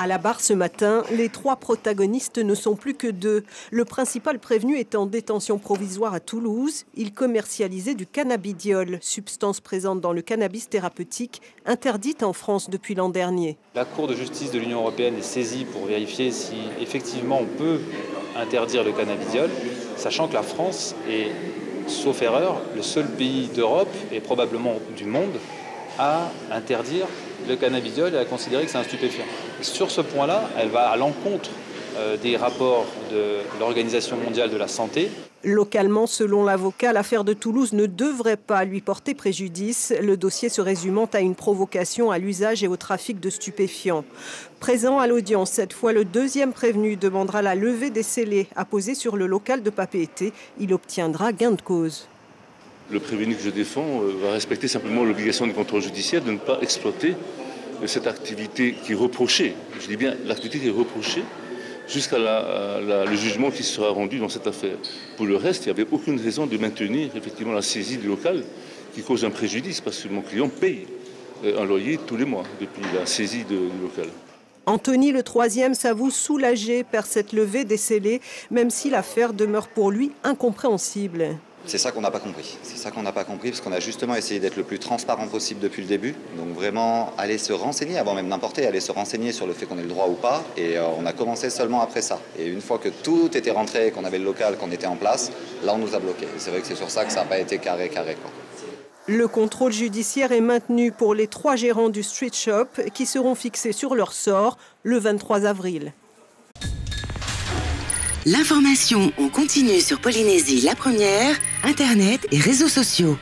À la barre ce matin, les 3 protagonistes ne sont plus que 2. Le principal prévenu est en détention provisoire à Toulouse. Il commercialisait du cannabidiol, substance présente dans le cannabis thérapeutique, interdite en France depuis l'an dernier. La Cour de justice de l'Union européenne est saisie pour vérifier si effectivement on peut interdire le cannabidiol, sachant que la France est, sauf erreur, le seul pays d'Europe et probablement du monde à interdire le cannabidiol et à considérer que c'est un stupéfiant. Et sur ce point-là, elle va à l'encontre des rapports de l'Organisation mondiale de la santé. Localement, selon l'avocat, l'affaire de Toulouse ne devrait pas lui porter préjudice, le dossier se résumant à une provocation à l'usage et au trafic de stupéfiants. Présent à l'audience, cette fois, le 2e prévenu demandera la levée des scellés apposés sur le local de Papeete. Il obtiendra gain de cause. Le prévenu que je défends va respecter simplement l'obligation de contrôle judiciaire de ne pas exploiter cette activité qui est reprochée. Je dis bien l'activité qui est reprochée jusqu'à le jugement qui sera rendu dans cette affaire. Pour le reste, il n'y avait aucune raison de maintenir effectivement la saisie du local qui cause un préjudice parce que mon client paye un loyer tous les mois depuis la saisie du local. Anthony, le 3e, s'avoue soulagé par cette levée des scellés, même si l'affaire demeure pour lui incompréhensible. C'est ça qu'on n'a pas compris. C'est ça qu'on n'a pas compris parce qu'on a justement essayé d'être le plus transparent possible depuis le début. Donc vraiment aller se renseigner, avant même d'importer, aller se renseigner sur le fait qu'on ait le droit ou pas. Et on a commencé seulement après ça. Et une fois que tout était rentré, qu'on avait le local, qu'on était en place, là on nous a bloqués. Et c'est vrai que c'est sur ça que ça n'a pas été carré quoi. Le contrôle judiciaire est maintenu pour les 3 gérants du street shop qui seront fixés sur leur sort le 23 avril. L'information en continu sur Polynésie la première, Internet et réseaux sociaux.